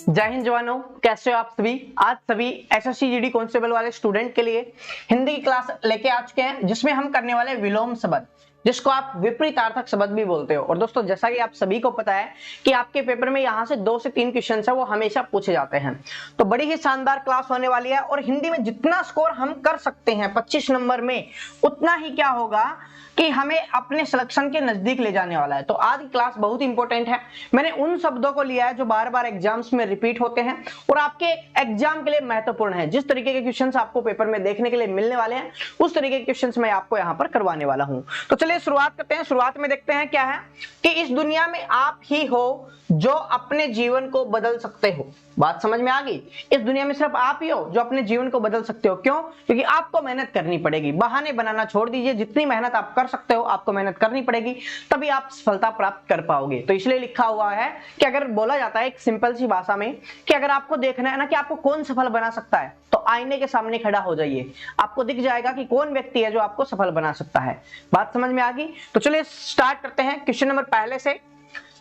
जय हिंद जवानों, कैसे हो आप सभी। आज सभी एसएससी जीडी कांस्टेबल वाले स्टूडेंट के लिए हिंदी की क्लास लेके आ चुके हैं, जिसमें हम करने वाले विलोम शब्द, जिसको आप विपरीतार्थक शब्द भी बोलते हो। और दोस्तों, जैसा कि आप सभी को पता है कि आपके पेपर में यहाँ से 2 से 3 क्वेश्चन है वो हमेशा पूछे जाते हैं। तो बड़ी ही शानदार क्लास होने वाली है और हिंदी में जितना स्कोर हम कर सकते हैं 25 नंबर में, उतना ही क्या होगा कि हमें अपने सिलेक्शन के नजदीक ले जाने वाला है। तो आज की क्लास बहुत इंपॉर्टेंट है। मैंने उन शब्दों को लिया है जो बार बार एग्जाम्स में रिपीट होते हैं और आपके एग्जाम के लिए महत्वपूर्ण है। जिस तरीके के क्वेश्चंस आपको पेपर में देखने के लिए मिलने वाले हैं, उस तरीके के क्वेश्चंस मैं आपको यहाँ पर करवाने वाला हूँ। तो चलिए शुरुआत करते हैं। शुरुआत में देखते हैं क्या है कि इस दुनिया में आप ही हो जो अपने जीवन को बदल सकते हो। बात समझ में आ गई। इस दुनिया में सिर्फ आप ही हो जो अपने जीवन को बदल सकते हो। क्यों? क्योंकि आपको मेहनत करनी पड़ेगी। बहाने बनाना छोड़ दीजिए। जितनी मेहनत आप कर सकते हो आपको मेहनत करनी पड़ेगी, तभी आप सफलता प्राप्त कर पाओगे। तो इसलिए लिखा हुआ है कि अगर बोला जाता है एक सिंपल सी भाषा में कि अगर आपको देखना है ना कि आपको कौन सफल बना सकता है, तो आईने के सामने खड़ा हो जाइए। आपको दिख जाएगा कि कौन व्यक्ति है जो आपको सफल बना सकता है। बात समझ में आ गई। तो चलिए स्टार्ट करते हैं। क्वेश्चन नंबर पहले से,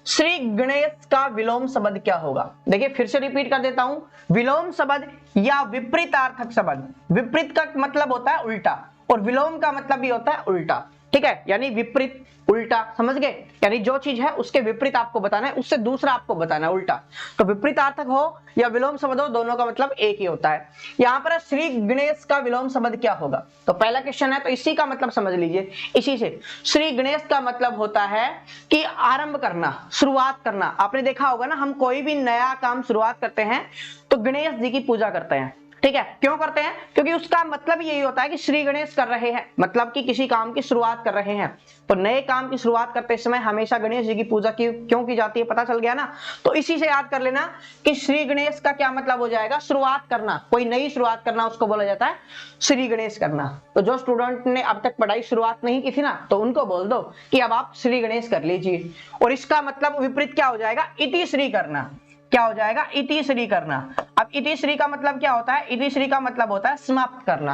श्री गणेश का विलोम शब्द क्या होगा। देखिए फिर से रिपीट कर देता हूं। विलोम शब्द या विपरीतार्थक शब्द, विपरीत का मतलब होता है उल्टा और विलोम का मतलब भी होता है उल्टा। ठीक है, यानी विपरीत उल्टा, समझ गए। यानी जो चीज है उसके विपरीत आपको बताना है, उससे दूसरा आपको बताना है उल्टा। तो विपरीतार्थक हो या विलोम शब्द हो, दोनों का मतलब एक ही होता है। यहां पर श्री गणेश का विलोम शब्द क्या होगा। तो पहला क्वेश्चन है, तो इसी का मतलब समझ लीजिए। इसी से श्री गणेश का मतलब होता है कि आरंभ करना, शुरुआत करना। आपने देखा होगा ना, हम कोई भी नया काम शुरुआत करते हैं तो गणेश जी की पूजा करते हैं। ठीक है, क्यों करते हैं? क्योंकि उसका मतलब यही होता है कि श्री गणेश कर रहे हैं, मतलब कि किसी काम की शुरुआत कर रहे हैं। तो नए काम की शुरुआत करते समय हमेशा गणेश जी की पूजा क्यों की जाती है, पता चल गया ना। तो इसी से याद कर लेना कि श्री गणेश का क्या मतलब हो जाएगा, शुरुआत करना। कोई नई शुरुआत करना उसको बोला जाता है श्री गणेश करना। तो जो स्टूडेंट ने अब तक पढ़ाई शुरुआत नहीं की थी ना, तो उनको बोल दो कि अब आप श्री गणेश कर लीजिए। और इसका मतलब विपरीत क्या हो जाएगा, इति श्री करना। क्या हो जाएगा, इति श्री करना। अब इति श्री का मतलब क्या होता है, इति श्री का मतलब होता है समाप्त करना।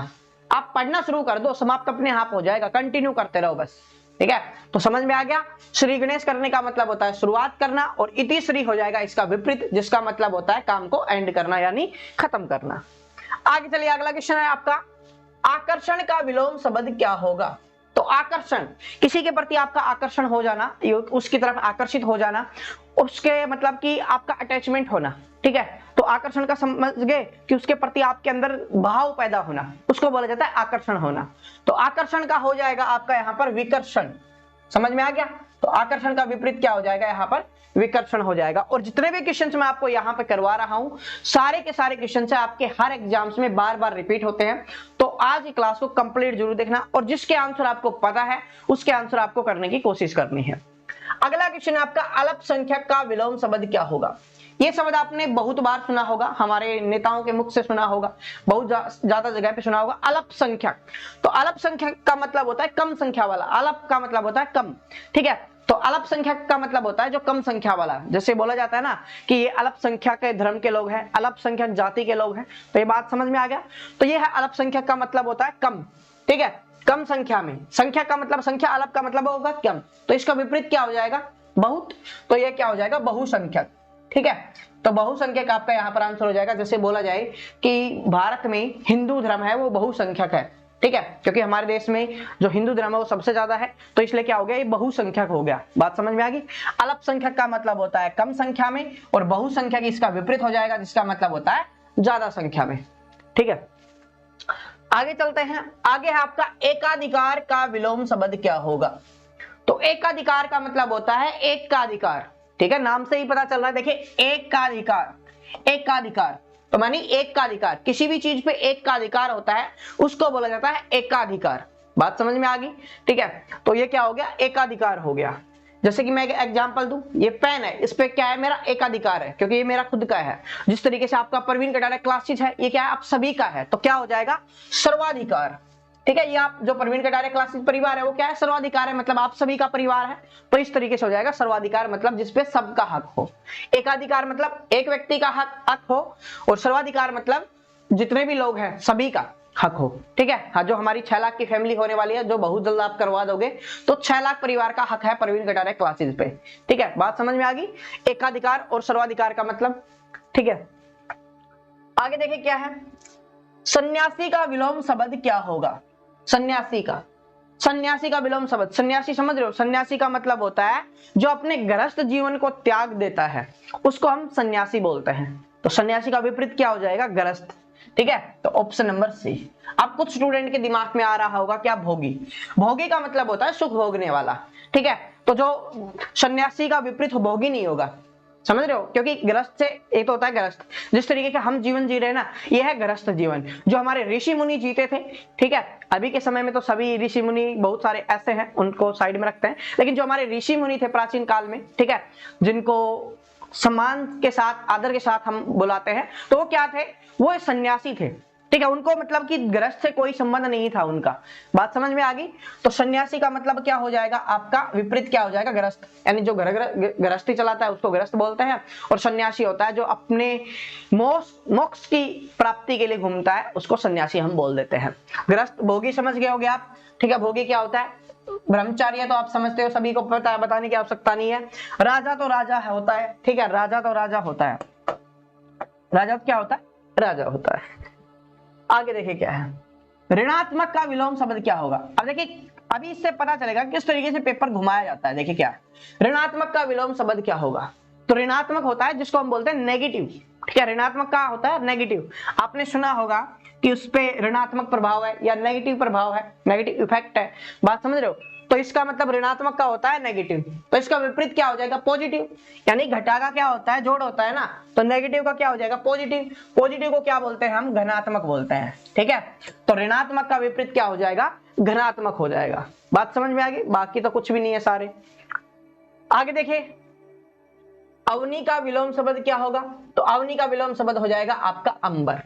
आप पढ़ना शुरू कर दो, समाप्त अपने आप हो जाएगा, कंटिन्यू करते रहो बस। ठीक है, तो समझ में आ गया। श्री गणेश करने का मतलब होता है शुरुआत करना और इति श्री हो जाएगा इसका विपरीत, जिसका मतलब होता है काम को एंड करना, यानी खत्म करना। आगे चलिए, अगला क्वेश्चन है आपका, आकर्षण का विलोम शब्द क्या होगा। तो आकर्षण, किसी के प्रति आपका आकर्षण हो जाना, उसकी तरफ आकर्षित हो जाना, उसके मतलब कि आपका अटैचमेंट होना। ठीक है, तो आकर्षण का समझ गए कि उसके प्रति आपके अंदर भाव पैदा होना, उसको बोला जाता है आकर्षण होना। तो आकर्षण का हो जाएगा आपका यहाँ पर विकर्षण। समझ में आ गया। तो आकर्षण का विपरीत क्या हो जाएगा, यहाँ पर विकर्षण हो जाएगा। और जितने भी क्वेश्चन मैं आपको यहाँ पे करवा रहा हूं, सारे के सारे क्वेश्चन आपके हर एग्जाम्स में बार बार रिपीट होते हैं। तो आज की क्लास को कंप्लीट जरूर देखना और जिसके आंसर आपको पता है उसके आंसर आपको करने की कोशिश करनी है। अगला क्वेश्चन आपका, अल्पसंख्यक का विलोम शब्द क्या होगा। ये शब्द आपने बहुत बार सुना होगा, हमारे नेताओं के मुख से सुना होगा, बहुत ज्यादा जगह पे सुना होगा। अल्पसंख्यक, तो अल्पसंख्यक का मतलब होता है कम संख्या वाला। अल्प का मतलब होता है कम। ठीक है, तो अल्पसंख्यक का मतलब होता है जो कम संख्या वाला। जैसे बोला जाता है ना कि ये अल्पसंख्यक के धर्म के लोग हैं, अल्पसंख्यक जाति के लोग हैं। तो ये बात समझ में आ गया। तो ये है अल्पसंख्यक का मतलब होता है कम। ठीक है, कम संख्या में। संख्या का मतलब संख्या, अल्प का मतलब होगा कम। तो इसका विपरीत क्या हो जाएगा, बहुत। तो ये क्या हो जाएगा, बहुसंख्यक। ठीक है, तो बहुसंख्यक आपका यहाँ पर आंसर हो जाएगा। जैसे बोला जाए कि भारत में हिंदू धर्म है वो बहुसंख्यक है। ठीक है, क्योंकि हमारे देश में जो हिंदू धर्म है वो सबसे ज्यादा है, तो इसलिए क्या हो गया, ये बहुसंख्यक हो गया। बात समझ में आ गई। अल्पसंख्यक का मतलब होता है कम संख्या में और बहुसंख्यक इसका विपरीत हो जाएगा, जिसका मतलब होता है ज्यादा संख्या में। ठीक है, आगे चलते हैं। आगे है आपका, एकाधिकार का विलोम शब्द क्या होगा। तो एकाधिकार का मतलब होता है एक का अधिकार। ठीक है, नाम से ही पता चल रहा है। देखिए, एक का अधिकार, एक का अधिकार तो मानी एक का अधिकार, किसी भी चीज पे एक का अधिकार होता है उसको बोला जाता है एकाधिकार। बात समझ में आ गई। ठीक है, तो ये क्या हो गया, एकाधिकार हो गया। जैसे कि मैं एक एग्जांपल दूं, ये पेन है, इस पे क्या है, मेरा एकाधिकार है क्योंकि ये मेरा खुद का है। जिस तरीके से आपका प्रवीण कटारे क्लासेस है, ये क्या है, आप सभी का है, तो क्या हो जाएगा, सर्वाधिकार। ठीक है, ये आप जो प्रवीण कटारे क्लासेस परिवार है वो क्या है, सर्वाधिकार है, मतलब आप सभी का परिवार है। तो इस तरीके से हो जाएगा सर्वाधिकार, मतलब जिसपे सबका हक हो। एकाधिकार मतलब एक व्यक्ति का हक हो और सर्वाधिकार मतलब जितने भी लोग हैं सभी का हक हो। ठीक है, हाँ, जो हमारी 6 लाख की फैमिली होने वाली है, जो बहुत जल्द आप करवा दोगे, तो 6 लाख परिवार का हक है प्रवीण कटारे क्लासेस पे। ठीक है, बात समझ में आ गई। एकाधिकार और सर्वाधिकार का मतलब ठीक है, आगे देखिए क्या है, सन्यासी का विलोम शब्द क्या होगा। सन्यासी का विलोम शब्द, सन्यासी समझ रहे हो, सन्यासी का मतलब होता है जो अपने गृहस्थ जीवन को त्याग देता है, उसको हम सन्यासी बोलते हैं। तो सन्यासी का विपरीत क्या हो जाएगा, गृहस्थ। ठीक है, तो ऑप्शन नंबर सी। अब कुछ स्टूडेंट के दिमाग में आ रहा होगा क्या, भोगी। भोगी का मतलब होता है सुख भोगने वाला। ठीक है, तो जो सन्यासी का विपरीत भोगी नहीं होगा, समझ रहे हो, क्योंकि गृहस्थ से एक तो होता है गृहस्थ, जिस तरीके का हम जीवन जी रहे हैं ना, ये है गृहस्थ जीवन जो हमारे ऋषि मुनि जीते थे। ठीक है, अभी के समय में तो सभी ऋषि मुनि बहुत सारे ऐसे हैं, उनको साइड में रखते हैं, लेकिन जो हमारे ऋषि मुनि थे प्राचीन काल में, ठीक है, जिनको सम्मान के साथ आदर के साथ हम बुलाते हैं, तो वो क्या थे, वो सन्यासी थे। ठीक है, उनको मतलब कि गृहस्थ से कोई संबंध नहीं था उनका। बात समझ में आ गई। तो सन्यासी का मतलब क्या हो जाएगा, आपका विपरीत क्या हो जाएगा, गृहस्थ, यानी जो गृहस्थी चलाता है उसको गृहस्थ बोलते हैं, और सन्यासी होता है जो अपने मोक्ष की प्राप्ति के लिए घूमता है, उसको सन्यासी हम बोल देते हैं। गृहस्थ, भोगी समझ गए होगे आप। ठीक है, भोगी क्या होता है, ब्रह्मचार्य तो आप समझते हो, सभी को पता है, बताने की आवश्यकता नहीं है। राजा तो राजा होता है। ठीक है, राजा तो राजा होता है, राजा क्या होता है, राजा होता है। आगे देखिए क्या है, ऋणात्मक का विलोम शब्द क्या होगा। अब देखिए, अभी इससे पता चलेगा किस तरीके से पेपर घुमाया जाता है। देखिए क्या है, ऋणात्मक का विलोम शब्द क्या होगा। तो ऋणात्मक होता है जिसको हम बोलते हैं नेगेटिव। ठीक है, ऋणात्मक का होता है नेगेटिव। आपने सुना होगा कि उस पे ऋणात्मक प्रभाव है या नेगेटिव प्रभाव है, नेगेटिव इफेक्ट है। बात समझ रहे हो, तो इसका मतलब ऋणात्मक का होता है नेगेटिव, तो इसका विपरीत क्या हो जाएगा, पॉजिटिव। यानी घटा का क्या होता है, जोड़ होता है ना, तो नेगेटिव का क्या हो जाएगा, पॉजिटिव। पॉजिटिव को क्या बोलते हैं हम, धनात्मक बोलते हैं। ठीक है, तो ऋणात्मक का विपरीत क्या हो जाएगा, धनात्मक हो जाएगा। बात समझ में आ गई, बाकी तो कुछ भी नहीं है सारे। आगे देखिए, अवनी का विलोम शब्द क्या होगा। तो अवनी का विलोम शब्द हो जाएगा आपका अंबर।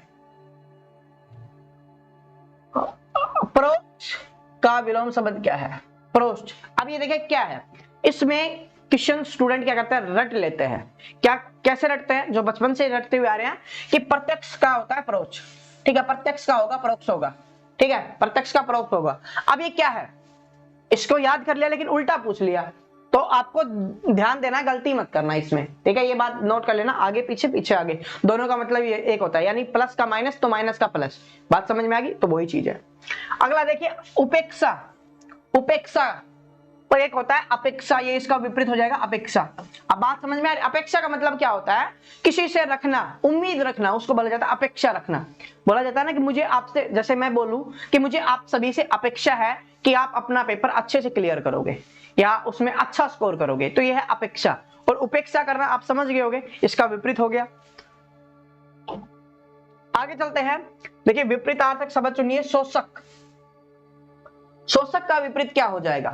प्रोच का विलोम शब्द क्या है, प्रोस्ट। अब ये देखिए क्या है, इसमें क्वेश्चन स्टूडेंट क्या करते हैं, रट लेते हैं। क्या, कैसे रटते हैं, जो बचपन से रटते हुए आ रहे हैं कि प्रत्यक्ष का होता है प्रोच। ठीक है, प्रत्यक्ष का होगा परोक्ष होगा। ठीक है, प्रत्यक्ष का परोक्ष होगा। अब ये क्या है, इसको याद कर लिया लेकिन उल्टा पूछ लिया, तो आपको ध्यान देना, गलती मत करना इसमें। ठीक है, ये बात नोट कर लेना, आगे पीछे पीछे आगे दोनों का मतलब ये एक होता है, यानी प्लस का माइनस तो माइनस का प्लस। बात समझ में आ गई, तो वही चीज है। अगला देखिए, उपेक्षा। उपेक्षा तो एक होता है अपेक्षा, ये इसका विपरीत हो जाएगा अपेक्षा। अब बात समझ में आ रही, अपेक्षा का मतलब क्या होता है, किसी से रखना, उम्मीद रखना, उसको बोला जाता है अपेक्षा रखना। बोला जाता है ना कि मुझे आपसे, जैसे मैं बोलूं कि मुझे आप सभी से अपेक्षा है कि आप अपना पेपर अच्छे से क्लियर करोगे या उसमें अच्छा स्कोर करोगे, तो यह है अपेक्षा। और उपेक्षा करना आप समझ गए होगे, इसका विपरीत हो गया। आगे चलते हैं, देखिए विपरीतार्थक शब्द चुनिए, शोषक। शोषक का विपरीत क्या हो जाएगा,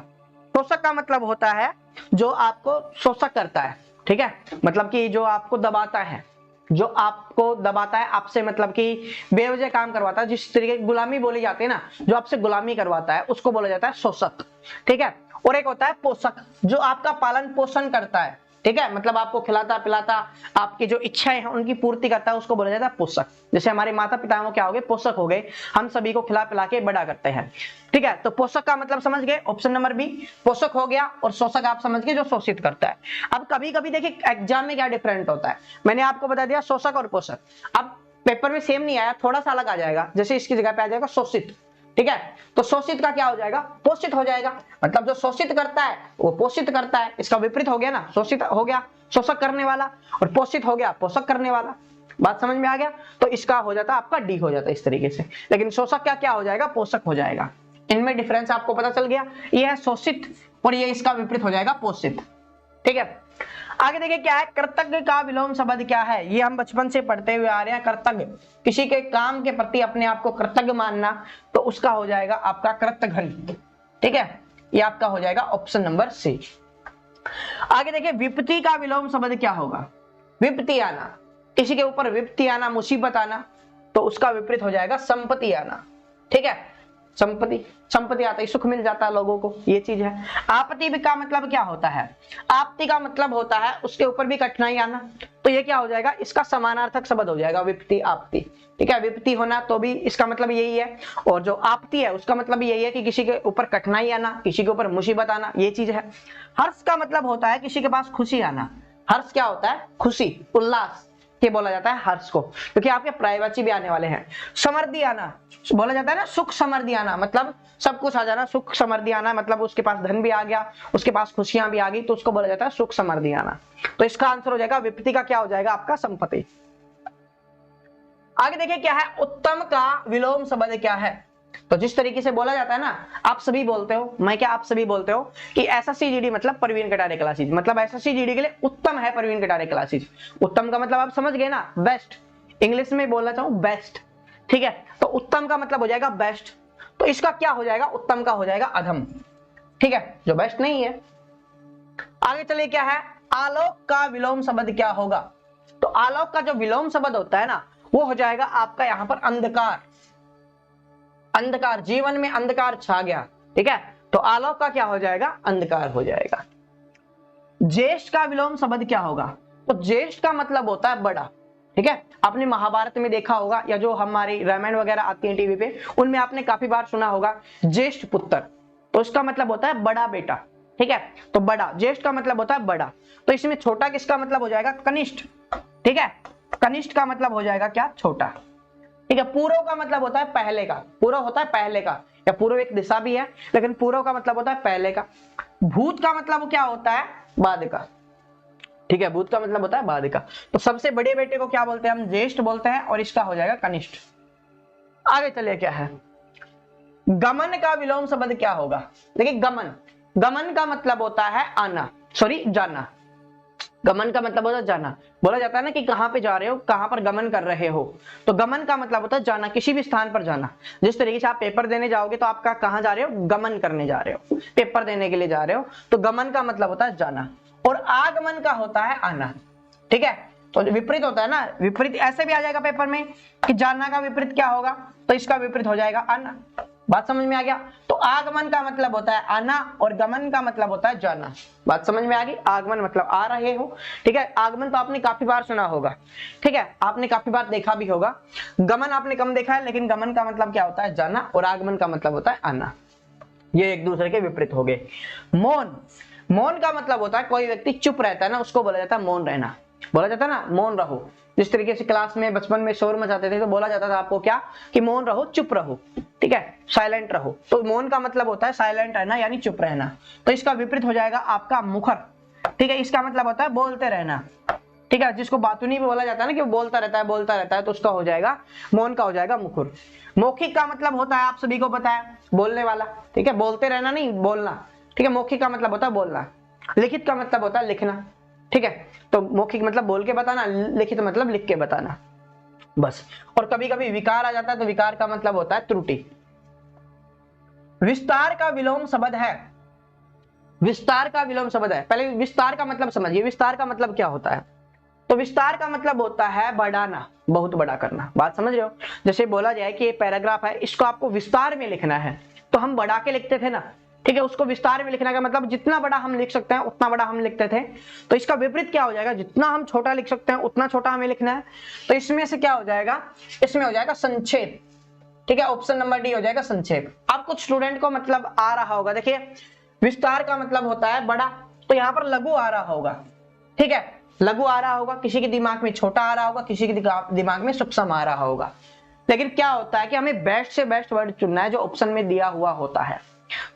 शोषक का मतलब होता है जो आपको शोषक करता है। ठीक है, मतलब कि जो आपको दबाता है, जो आपको दबाता है, आपसे मतलब कि बेवजह काम करवाता है, जिस तरीके की गुलामी बोली जाती है ना, जो आपसे गुलामी करवाता है उसको बोला जाता है शोषक। ठीक है, और एक होता है पोषक, जो आपका पालन पोषण करता है। ठीक है, मतलब आपको खिलाता पिलाता, आपकी जो इच्छाएं हैं उनकी पूर्ति करता है, उसको बोला जाता है पोषक। जैसे हमारे माता पिता वो क्या हो गए, पोषक हो गए, हम सभी को खिला पिला के बड़ा करते हैं। ठीक है, तो पोषक का मतलब समझ गए, ऑप्शन नंबर बी पोषक हो गया, और शोषक आप समझ गए जो शोषित करता है। अब कभी कभी देखिए एग्जाम में क्या डिफरेंट होता है, मैंने आपको बता दिया शोषक और पोषक। अब पेपर में सेम नहीं आया, थोड़ा सा अलग आ जाएगा, जैसे इसकी जगह पे आ जाएगा शोषित। ठीक है, तो शोषित का क्या हो जाएगा, पोषित हो जाएगा। मतलब जो शोषित करता है वो पोषित करता है, इसका विपरीत हो गया ना, शोषित हो गया शोषक करने वाला, और पोषित हो गया पोषक करने वाला। बात समझ में आ गया, तो इसका हो जाता आपका डी हो जाता इस तरीके से, लेकिन शोषक का क्या हो जाएगा, पोषक हो जाएगा। इनमें डिफरेंस आपको पता चल गया, ये है शोषित और ये इसका विपरीत हो जाएगा पोषित। ठीक है, आगे देखिए क्या है, कृतज्ञ का विलोम शब्द क्या है। ये हम बचपन से पढ़ते हुए आ रहे हैं, कृतज्ञ, किसी के काम के प्रति अपने आप को कृतज्ञ मानना, तो उसका हो जाएगा आपका कृतघ्न। ठीक है, ये आपका हो जाएगा ऑप्शन नंबर सी। आगे देखिए, विपत्ति का विलोम शब्द क्या होगा। विपत्ति आना, किसी के ऊपर विपत्ति आना, मुसीबत आना, तो उसका विपरीत हो जाएगा संपत्ति आना। ठीक है, संपत्ति आता है, सुख मिल जाता है लोगों को, ये चीज है। आपत्ति का मतलब क्या होता है, आपत्ति का मतलब होता है उसके ऊपर भी कठिनाई आना, तो ये क्या हो जाएगा, इसका समानार्थक शब्द हो जाएगा विपत्ति आपत्ति। ठीक है, विपत्ति होना तो भी इसका मतलब यही है, और जो आपत्ति है उसका मतलब यही है कि किसी के ऊपर कठिनाई आना, किसी के ऊपर मुसीबत आना, ये चीज है। हर्ष का मतलब होता है किसी के पास खुशी आना। हर्ष क्या होता है, खुशी, उल्लास। ये बोला जाता है हर्ष को, क्योंकि आपके प्रायवाची भी आने वाले हैं। समृद्धि आना बोला जाता है ना, सुख समृद्धि आना मतलब सब कुछ आ जाना, सुख समृद्धि आना मतलब उसके पास धन भी आ गया, उसके पास खुशियां भी आ गई, तो उसको बोला जाता है सुख समृद्धि आना। तो इसका आंसर हो जाएगा विपरीति का क्या हो जाएगा आपका संपत्ति। आगे देखिए क्या है, उत्तम का विलोम शब्द क्या है। तो जिस तरीके से बोला जाता है ना, आप सभी बोलते हो, मैं क्या आप सभी बोलते हो कि एसएससी जीडी मतलब प्रवीण कटारे क्लासेज, मतलब एसएससी जीडी के लिए उत्तम है प्रवीण कटारे क्लासेज। उत्तम का मतलब आप समझ गए ना, बेस्ट, इंग्लिश में बोलना चाहूं बेस्ट, ठीक है। तो उत्तम का मतलब हो जाएगा बेस्ट, तो इसका क्या हो जाएगा, उत्तम का हो जाएगा अधम, ठीक है, जो बेस्ट नहीं है। आगे चलिए क्या है, आलोक का विलोम शब्द क्या होगा। तो आलोक का जो विलोम शब्द होता है ना, वो हो जाएगा आपका यहां पर अंधकार। अंधकार, जीवन में अंधकार छा गया, ठीक है, तो आलोक का क्या हो जाएगा, अंधकार हो जाएगा। ज्येष्ठ का विलोम शब्द क्या होगा। तो ज्येष्ठ का मतलब होता है बड़ा, ठीक है। आपने महाभारत में देखा होगा, या जो हमारी रामायण वगैरह आती है टीवी पे, उनमें आपने काफी बार सुना होगा ज्येष्ठ पुत्र, तो इसका मतलब होता है बड़ा बेटा, ठीक है। तो बड़ा, ज्येष्ठ का मतलब होता है बड़ा, तो इसमें छोटा किसका मतलब हो जाएगा, कनिष्ठ, ठीक है। कनिष्ठ का मतलब हो जाएगा क्या, छोटा, ठीक है। पूर्व का मतलब होता है पहले का, पूर्व होता है पहले का, या पूर्व एक दिशा भी है, लेकिन पूर्व का मतलब होता है पहले का। भूत का मतलब क्या होता है, बाद का, ठीक है, भूत का मतलब होता है बाद का। तो सबसे बड़े बेटे को क्या बोलते हैं हम, ज्येष्ठ बोलते हैं, और इसका हो जाएगा कनिष्ठ। आगे चलिए क्या है, गमन का विलोम शब्द क्या होगा। देखिए गमन, गमन का मतलब होता है आना, सॉरी जाना, गमन का मतलब होता है जाना। बोला जाता है ना कि कहां पे जा रहे हो, कहां पर गमन कर रहे हो, तो गमन का मतलब होता है जाना, किसी भी स्थान पर जाना। जिस तरीके से आप पेपर देने जाओगे तो आपका कहां जा रहे हो, गमन करने जा रहे हो, पेपर देने के लिए जा रहे हो, तो गमन का मतलब होता है जाना। और आगमन का होता है आना, ठीक है। तो विपरीत होता है ना, विपरीत ऐसे भी आ जाएगा पेपर में कि जाना का विपरीत क्या होगा, तो इसका विपरीत हो जाएगा आना। बात समझ में आ गया। तो आगमन का मतलब होता है आना, और गमन का मतलब होता है जाना। बात समझ में आ गई, आगमन मतलब आ रहे हो, ठीक है। आगमन तो आपने काफी बार सुना होगा, ठीक है, आपने काफी बार देखा भी होगा। गमन आपने कम देखा है, लेकिन गमन का मतलब क्या होता है, जाना, और आगमन का मतलब होता है आना। ये एक दूसरे के विपरीत हो गए। मौन, मौन का मतलब होता है कोई व्यक्ति चुप रहता है ना, उसको बोला जाता है मौन रहना। बोला जाता है ना मौन रहो, जिस तरीके से क्लास में बचपन में शोर मचाते थे तो बोला जाता था आपको क्या, कि मौन रहो, चुप रहो, ठीक है, साइलेंट रहो। तो मौन का मतलब होता है साइलेंट रहना, यानी चुप रहना। तो इसका विपरीत हो जाएगा आपका मुखर, ठीक है, इसका मतलब होता है बोलते रहना, ठीक है, जिसको बातूनी भी बोला जाता है ना कि वो बोलता रहता है, बोलता रहता है, तो उसका हो जाएगा, मौन का हो जाएगा मुखर। मौखिक का मतलब होता है, आप सभी को पता है, बोलने वाला, ठीक है, बोलते रहना नहीं, बोलना, ठीक है। मौखिक का मतलब होता है बोलना। लिखित का मतलब होता है लिखना, ठीक है। तो मौखिक मतलब बोल के बताना, लिखित मतलब लिख के बताना, बस। और कभी कभी विकार आ जाता है, तो विकार का मतलब होता है त्रुटि। विस्तार का विलोम शब्द है, विस्तार का विलोम शब्द है। पहले विस्तार का मतलब समझिए, विस्तार का मतलब क्या होता है। तो विस्तार का मतलब होता है बढ़ाना, बहुत बड़ा करना। बात समझ रहे हो। जैसे बोला जाए कि ये पैराग्राफ है, इसको आपको विस्तार में लिखना है, तो हम बढ़ा के लिखते थे ना, ठीक है। उसको विस्तार में लिखने का मतलब जितना बड़ा हम लिख सकते हैं उतना बड़ा हम लिखते थे। तो इसका विपरीत क्या हो जाएगा, जितना हम छोटा लिख सकते हैं उतना छोटा हमें लिखना है। तो इसमें से क्या हो जाएगा, इसमें हो जाएगा संक्षेप, ठीक है। ऑप्शन नंबर डी हो जाएगा संक्षेप। अब कुछ स्टूडेंट को मतलब आ रहा होगा, देखिए विस्तार का मतलब होता है बड़ा, तो यहाँ पर लघु आ रहा होगा, ठीक है, लघु आ रहा होगा। किसी के दिमाग में छोटा आ रहा होगा, किसी के दिमाग में सूक्ष्म आ रहा होगा। लेकिन क्या होता है कि हमें बेस्ट से बेस्ट वर्ड चुनना है जो ऑप्शन में दिया हुआ होता है।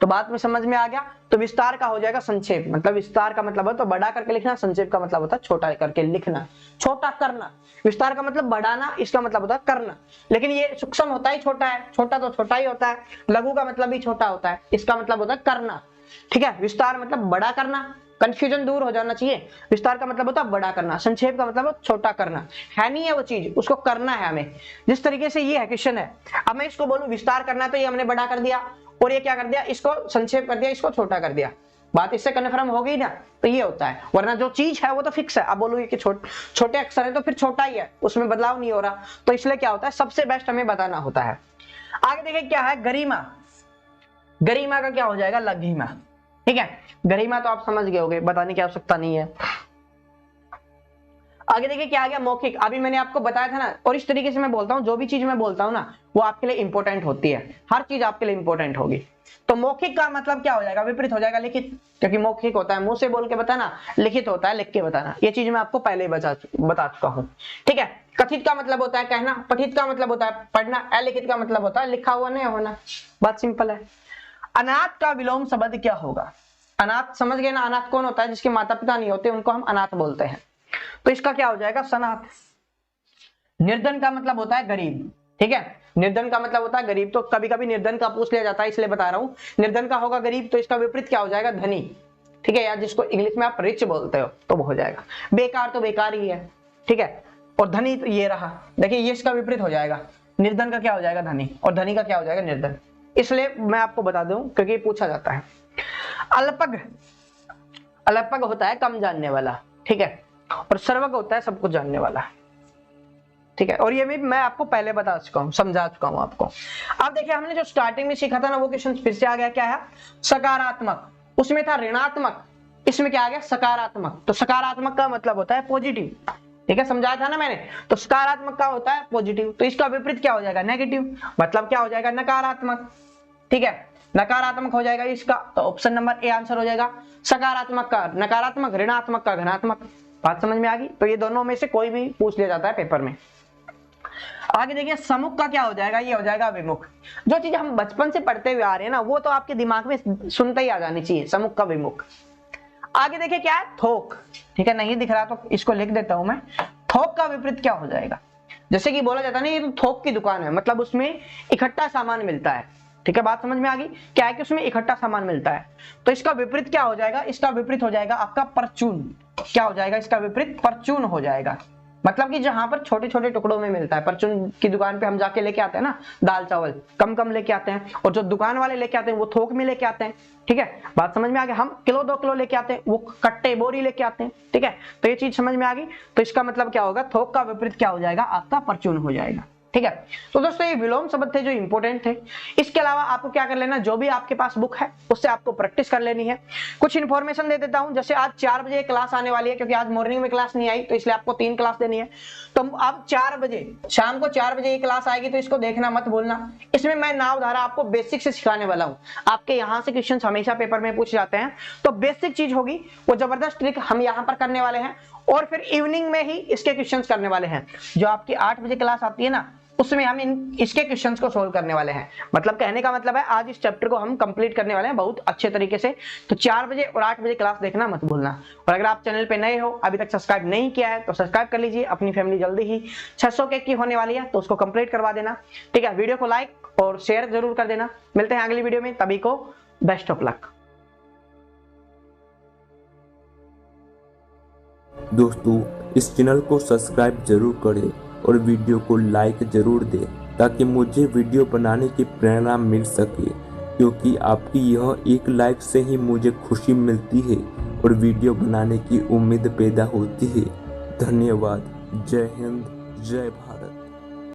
तो बात में समझ में आ गया। तो विस्तार का हो जाएगा संक्षेप, मतलब विस्तार का मतलब है तो बड़ा करके लिखना, संक्षेप का मतलब होता है छोटा करके लिखना, छोटा करना। विस्तार का मतलब बढ़ाना, इसका मतलब होता है करना। लेकिन ये सूक्ष्म होता ही छोटा है, छोटा तो छोटा ही होता है। लघु का मतलब भी छोटा होता है, इसका मतलब होता है करना, ठीक है। विस्तार मतलब बड़ा करना, कंफ्यूजन दूर हो जाना चाहिए। विस्तार का मतलब होता है बड़ा करना, संक्षेप का मतलब छोटा करना। है नहीं है वो चीज, उसको करना है हमें। जिस तरीके से ये है क्वेश्चन है, अब मैं इसको बोलूं विस्तार करना है, तो ये हमने बड़ा कर दिया, और ये क्या कर दिया, इसको संक्षेप कर दिया, इसको छोटा कर दिया। बात इससे कन्फर्म हो गई ना। तो ये होता है, वरना जो चीज है वो तो फिक्स है। अब बोलोगे कि छोटे अक्षर है तो फिर छोटा ही है, उसमें बदलाव नहीं हो रहा। तो इसलिए क्या होता है, सबसे बेस्ट हमें बताना होता है। आगे देखिए क्या है, गरिमा। गरिमा का क्या हो जाएगा, लघिमा, ठीक है। गरिमा तो आप समझ गए होगे, बताने की आवश्यकता नहीं है। आगे देखिए क्या आ गया, मौखिक। अभी मैंने आपको बताया था ना, और इस तरीके से मैं बोलता हूं, जो भी चीज मैं बोलता हूं ना वो आपके लिए इंपॉर्टेंट होती है, हर चीज आपके लिए इंपॉर्टेंट होगी। तो मौखिक का मतलब क्या हो जाएगा, विपरीत हो जाएगा लिखित, क्योंकि मौखिक होता है मुंह से बोल के बताना, लिखित होता है लिख के बताना। ये चीज मैं आपको पहले ही बता चुका हूं, ठीक है। कथित का मतलब होता है कहना, पठित का मतलब होता है पढ़ना, अलिखित का मतलब होता है लिखा हुआ नहीं होना, बात सिंपल है। अनाथ का विलोम शब्द क्या होगा, अनाथ समझ गए ना, अनाथ कौन होता है, जिसके माता पिता नहीं होते उनको हम अनाथ बोलते हैं, तो इसका क्या हो जाएगा, सनाथ। निर्धन का मतलब होता है गरीब, ठीक है, निर्धन का मतलब होता है गरीब। तो कभी कभी निर्धन का पूछ लिया जाता है, इसलिए बता रहा हूं, निर्धन का होगा गरीब, तो इसका विपरीत क्या हो जाएगा, धनी, ठीक है, या जिसको इंग्लिश में आप रिच बोलते हो तो वो हो जाएगा। बेकार तो बेकार ही है, ठीक है, और धनी तो ये रहा, देखिए ये इसका विपरीत हो जाएगा, निर्धन का क्या हो जाएगा, धनी, और धनी का क्या हो जाएगा, निर्धन। इसलिए मैं आपको बता दूं क्योंकि पूछा जाता है। अल्पज्ञ, अल्पज्ञ होता है कम जानने वाला, ठीक है, और सर्वज्ञ होता है सब कुछ जानने वाला, ठीक है, और ये भी मैं आपको पहले बता चुका हूं, समझा चुका हूं आपको। अब देखिए हमने जो स्टार्टिंग में सीखा था ना वो क्वेश्चन फिर से आ गया, क्या है, सकारात्मक, उसमें था ऋणात्मक, इसमें क्या आ गया, सकारात्मक। तो सकारात्मक का मतलब होता है पॉजिटिव, ठीक है, समझाया था ना मैंने। तो सकारात्मक का होता है पॉजिटिव, तो इसका विपरीत क्या हो जाएगा, नेगेटिव, मतलब क्या हो जाएगा, नकारात्मक, ठीक है, नकारात्मक हो जाएगा इसका, तो ऑप्शन नंबर ए आंसर हो जाएगा। सकारात्मक का नकारात्मक, ऋणात्मक का धनात्मक, बात समझ में आ गई। तो ये दोनों में से कोई भी पूछ लिया जाता है पेपर में। आगे देखिए सम्मुख का क्या हो जाएगा, ये हो जाएगा विमुख। जो चीज हम बचपन से पढ़ते हुए आ रहे हैं ना वो तो आपके दिमाग में सुनते ही आ जानी चाहिए, सम्मुख का विमुख। आगे देखिए क्या है, थोक, ठीक है, नहीं दिख रहा तो इसको लिख देता हूं मैं। थोक का विपरीत क्या हो जाएगा, जैसे कि बोला जाता है ना ये तो थोक की दुकान है, मतलब उसमें इकट्ठा सामान मिलता है, ठीक है, बात समझ में आ गई, क्या है कि उसमें इकट्ठा सामान मिलता है। तो इसका विपरीत क्या हो जाएगा, इसका विपरीत हो जाएगा आपका परचून। क्या हो जाएगा इसका विपरीत, परचून हो जाएगा, मतलब कि जहां पर छोटे छोटे टुकड़ों में मिलता है। परचून की दुकान पे हम जाके लेके आते हैं ना दाल चावल, कम कम लेके आते हैं, और जो दुकान वाले लेके आते हैं वो थोक में लेके आते हैं, ठीक है, बात समझ में आ गई। हम किलो 2 किलो लेके आते हैं, वो कट्टे बोरी लेके आते हैं, ठीक है, तो ये चीज समझ में आ गई। तो इसका मतलब क्या होगा, थोक का विपरीत क्या हो जाएगा, आपका परचून हो जाएगा, ठीक है। तो दोस्तों ये विलोम शब्द थे जो इंपॉर्टेंट थे। इसके अलावा आपको क्या कर लेना, जो भी आपके पास बुक है उससे आपको प्रैक्टिस कर लेनी है। कुछ इन्फॉर्मेशन दे देता हूं, जैसे आज 4 बजे क्लास आने वाली है, क्योंकि आज मॉर्निंग में क्लास नहीं आई तो इसलिए आपको 3 क्लास देनी है। तो अब 4 बजे शाम को 4 बजे ये क्लास आएगी, तो इसको देखना मत भूलना। इसमें मैं नाव धारा आपको बेसिक से सिखाने वाला हूं। आपके यहाँ से क्वेश्चन हमेशा पेपर में पूछे जाते हैं, तो बेसिक चीज होगी वो जबरदस्त ट्रिक हम यहाँ पर करने वाले हैं, और फिर इवनिंग में ही इसके क्वेश्चंस करने वाले हैं। जो आपकी 8 बजे क्लास आती है ना उसमें हम इसके क्वेश्चंस को सोल्व करने वाले हैं। मतलब कहने का मतलब है आज इस चैप्टर को हम कंप्लीट करने वाले हैं बहुत अच्छे तरीके से। तो 4 बजे और 8 बजे क्लास देखना मत भूलना। और अगर आप चैनल पे नए हो, अभी तक सब्सक्राइब नहीं किया है तो सब्सक्राइब कर लीजिए। अपनी फैमिली जल्दी ही 600 के की होने वाली है तो उसको कंप्लीट करवा देना, ठीक है। वीडियो को लाइक और शेयर जरूर कर देना। मिलते हैं अगली वीडियो में, तभी को बेस्ट ऑफ लक। दोस्तों इस चैनल को सब्सक्राइब जरूर करें और वीडियो को लाइक जरूर दें ताकि मुझे वीडियो बनाने की प्रेरणा मिल सके, क्योंकि आपकी यह एक लाइक से ही मुझे खुशी मिलती है और वीडियो बनाने की उम्मीद पैदा होती है। धन्यवाद। जय हिंद, जय भारत।